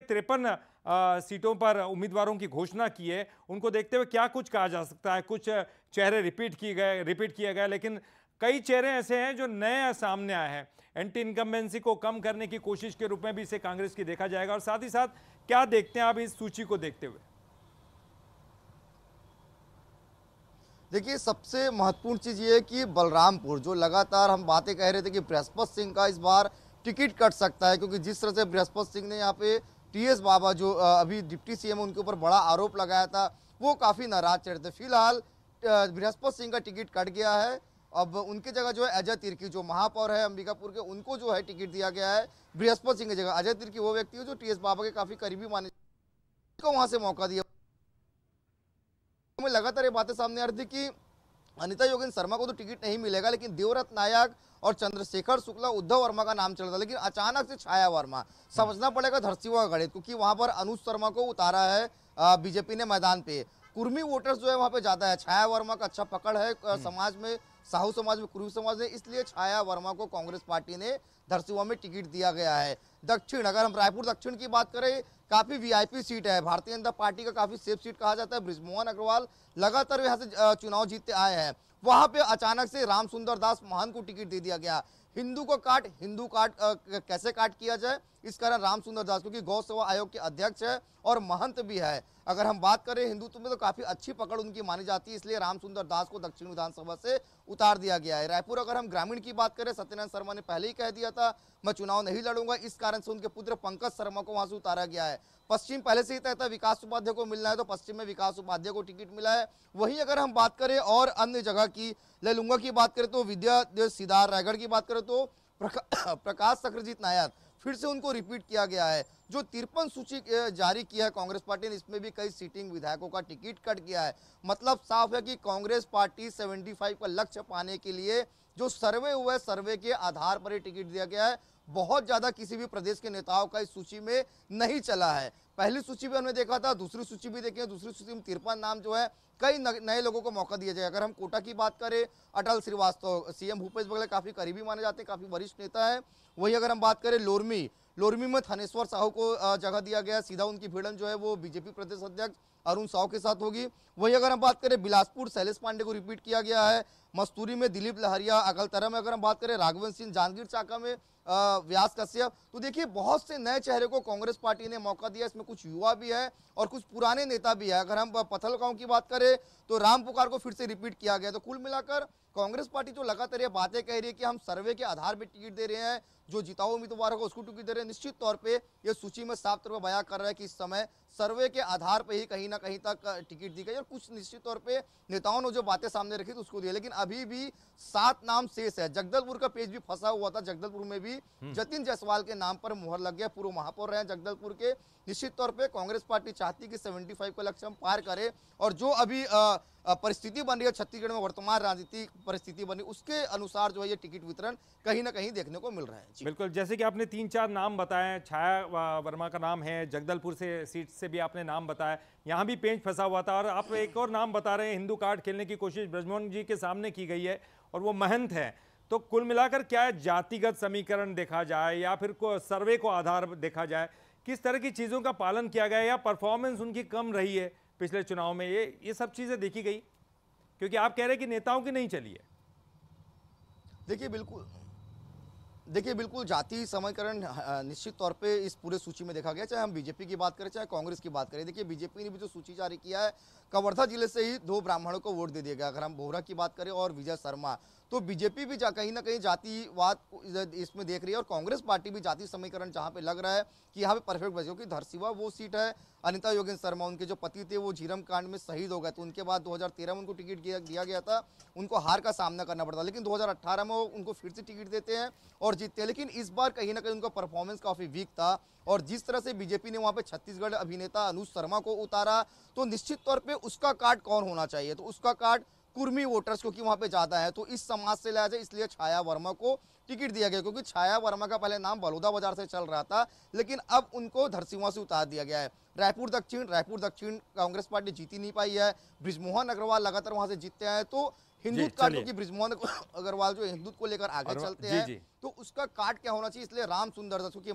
53 सीटों पर उम्मीदवारों की घोषणा की है, उनको देखते हुए क्या कुछ कहा जा सकता है? कुछ चेहरे रिपीट किए गए, लेकिन कई चेहरे ऐसे हैं जो नए सामने आए हैं। एंटी इनकम्बेंसी को कम करने की कोशिश के रूप में भी इसे कांग्रेस की देखा जाएगा। और साथ ही साथ क्या देखते हैं आप इस सूची को देखते हुए? देखिए, सबसे महत्वपूर्ण चीज़ ये है कि बलरामपुर जो लगातार हम बातें कह रहे थे कि बृहस्पति सिंह का इस बार टिकट कट सकता है, क्योंकि जिस तरह से बृहस्पति सिंह ने यहाँ पे टीएस बाबा जो अभी डिप्टी सीएम उनके ऊपर बड़ा आरोप लगाया था, वो काफ़ी नाराज चल रहे थे। फिलहाल बृहस्पति सिंह का टिकट कट गया है। अब उनकी जगह जो है अजय तिर्की जो महापौर है अंबिकापुर के, उनको जो है टिकट दिया गया है बृहस्पति सिंह की जगह। अजय तिर्की वो व्यक्ति है जो टीएस बाबा के काफ़ी करीबी माने को वहाँ से मौका दिया। में लगातार ये बातें सामने आ रही थी कि अनिता योगेंद्र शर्मा को तो टिकट नहीं मिलेगा, लेकिन देवव्रत नायक और चंद्रशेखर शुक्ला, उद्धव वर्मा का नाम चल रहा था। लेकिन अचानक से छाया वर्मा, समझना पड़ेगा धरसीवा का गणित, क्योंकि वहां पर अनुज शर्मा को उतारा है बीजेपी ने मैदान पे। कुर्मी वोटर्स जो है वहां पे ज्यादा है। छाया वर्मा का अच्छा पकड़ है समाज में, साहू समाज में, कुर्मी समाज में, इसलिए छाया वर्मा को कांग्रेस पार्टी ने धरसीवा में टिकट दिया गया है। दक्षिण, अगर हम रायपुर दक्षिण की बात करें, काफी वीआईपी सीट है, भारतीय जनता पार्टी का काफी सेफ सीट कहा जाता है। बृजमोहन अग्रवाल लगातार यहाँ से चुनाव जीतते आए हैं। वहां पे अचानक से रामसुंदर दास महंत को टिकट दे दिया गया। हिंदू काट कैसे काट किया जाए, इस कारण रामसुंदर दास, क्योंकि गौ सेवा आयोग के अध्यक्ष है और महंत भी है। अगर हम बात करें हिंदुत्व में तो काफी अच्छी पकड़ उनकी मानी जाती है, इसलिए रामसुंदर दास को दक्षिण विधानसभा से उतार दिया गया है। रायपुर, अगर हम ग्रामीण की बात करें, सत्यनारायण शर्मा ने पहले ही कह दिया था मैं चुनाव नहीं लड़ूंगा, इस कारण से उनके पुत्र पंकज शर्मा को वहां से उतारा गया है। पश्चिम पहले से ही तय था विकास उपाध्याय को मिलना है, तो पश्चिम में विकास उपाध्याय को टिकट मिला है। वहीं अगर हम बात करें और अन्य जगह की, ललुंगा की बात करें तो विद्या सिदार, रायगढ़ की बात करें तो प्रकाश चक्रजीत नायक, फिर से उनको रिपीट किया गया है। जो 53 सूची जारी किया है कांग्रेस पार्टी ने, इसमें भी कई सीटिंग विधायकों का टिकट कट गया है। मतलब साफ है कि कांग्रेस पार्टी 75 का लक्ष्य पाने के लिए जो सर्वे हुआ है, सर्वे के आधार पर ही टिकट दिया गया है। बहुत ज्यादा किसी भी प्रदेश के नेताओं का इस सूची में नहीं चला है। पहली सूची भी हमने देखा था, दूसरी सूची भी देखें, दूसरी सूची में 53 नाम जो है कई नए लोगों को मौका दिया जाएगा। अगर हम कोटा की बात करें, अटल श्रीवास्तव सीएम भूपेश बघेल काफी करीबी माने जाते हैं, काफी वरिष्ठ नेता है। वही अगर हम बात करें लोरमी में थानेश्वर साहू को जगह दिया गया, सीधा उनकी भिड़न जो है वो बीजेपी प्रदेश अध्यक्ष अरुण साहू के साथ होगी। वही अगर हम बात करें बिलासपुर, शैलेश पांडे को रिपीट किया गया है। मस्तूरी में दिलीप लहरिया, अगलतरा में अगर हम बात करें राघवन सिंह, जांजगीर चांपा में व्यास कश्यप। तो देखिए, बहुत से नए चेहरे को कांग्रेस पार्टी ने मौका दिया। इसमें कुछ युवा भी है और कुछ पुराने नेता भी है। अगर हम पथलगांव की बात करें तो राम पुकार को फिर से रिपीट किया गया। तो कुल मिलाकर कांग्रेस पार्टी जो लगातार ये बातें कह रही है कि हम सर्वे के आधार पर टिकट दे रहे हैं, जो जिताऊ उम्मीदवार होगा उसको टिकट दे रहे हैं, निश्चित तौर पे ये सूची में साफ तौर पर बयां कर रहा है कि इस समय सर्वे के आधार पर ही कहीं ना कहीं तक टिकट दी गई। और कुछ निश्चित तौर पे नेताओं ने जो बातें सामने रखी थी उसको दिया, लेकिन अभी भी 7 नाम शेष है। जगदलपुर का पेज भी फंसा हुआ था, जगदलपुर में भी जतिन जायसवाल के नाम पर मुहर लग गया। पूर्व महापौर रहे जगदलपुर के। निश्चित तौर पे कांग्रेस पार्टी चाहती है कि 75 का लक्ष्य हम पार करें, और जो अभी परिस्थिति बन रही है छत्तीसगढ़ में, वर्तमान राजनीतिक परिस्थिति बनी, उसके अनुसार जो है ये टिकट वितरण कहीं ना कहीं देखने को मिल रहा है। बिल्कुल, जैसे कि आपने 3-4 नाम बताए, छाया वर्मा का नाम है, जगदलपुर से सीट से भी आपने नाम बताया, यहाँ भी पेंच फंसा हुआ था। और आप एक और नाम बता रहे हैं, हिंदू कार्ड खेलने की कोशिश ब्रजमोहन जी के सामने की गई है और वो महंत है। तो कुल मिलाकर क्या जातिगत समीकरण देखा जाए या फिर सर्वे को आधार देखा जाए, किस तरह की चीज़ों का पालन किया गया, या परफॉर्मेंस उनकी कम रही है पिछले चुनाव में, ये सब चीज़ें देखी गई? क्योंकि आप कह रहे हैं कि नेताओं की नहीं चली है। देखिए बिल्कुल जाति समीकरण निश्चित तौर पे इस पूरे सूची में देखा गया, चाहे हम बीजेपी की बात करें चाहे कांग्रेस की बात करें। देखिए, बीजेपी ने भी जो सूची जारी किया है, कवर्धा जिले से ही 2 ब्राह्मणों को वोट दे दिया गया। अगर हम बोहरा की बात करें और विजय शर्मा, तो बीजेपी भी कहीं ना कहीं जातिवाद इसमें देख रही है, और कांग्रेस पार्टी भी जाति समीकरण जहां पे लग रहा है कि यहाँ पे परफेक्ट बचे, क्योंकि धरसीवा वो सीट है, अनिता योगेंद्र शर्मा उनके जो पति थे वो झीरम कांड में शहीद हो गए, तो उनके बाद 2013 में उनको टिकट दिया गया था, उनको हार का सामना करना पड़ता, लेकिन 2018 में उनको फिर से टिकट देते हैं और जीतते हैं। लेकिन इस बार कहीं ना कहीं उनका परफॉर्मेंस काफी वीक था, और जिस तरह से बीजेपी ने वहां पे छत्तीसगढ़ अभिनेता अनुज शर्मा को उतारा, तो निश्चित तौर पे उसका कार्ड कौन होना चाहिए, तो उसका कार्ड कुर्मी वोटर्स, क्योंकि वहां पे ज्यादा है, तो इस समाज से लाया जाए, इसलिए छाया वर्मा को टिकट दिया गया। क्योंकि छाया वर्मा का पहले नाम बलौदा बाजार से चल रहा था, लेकिन अब उनको धरसीवा से उतार दिया गया है। रायपुर दक्षिण कांग्रेस पार्टी जीती नहीं पाई है। बृजमोहन अग्रवाल लगातार वहां से जीतते हैं, तो हिंदुत्व कार्ड, क्योंकि बृजमोहन अग्रवाल जो हिंदुत्व को लेकर आगे चलते हैं, तो उसका कार्ड क्या होना चाहिए, इसलिए राम सुंदर दास, क्योंकि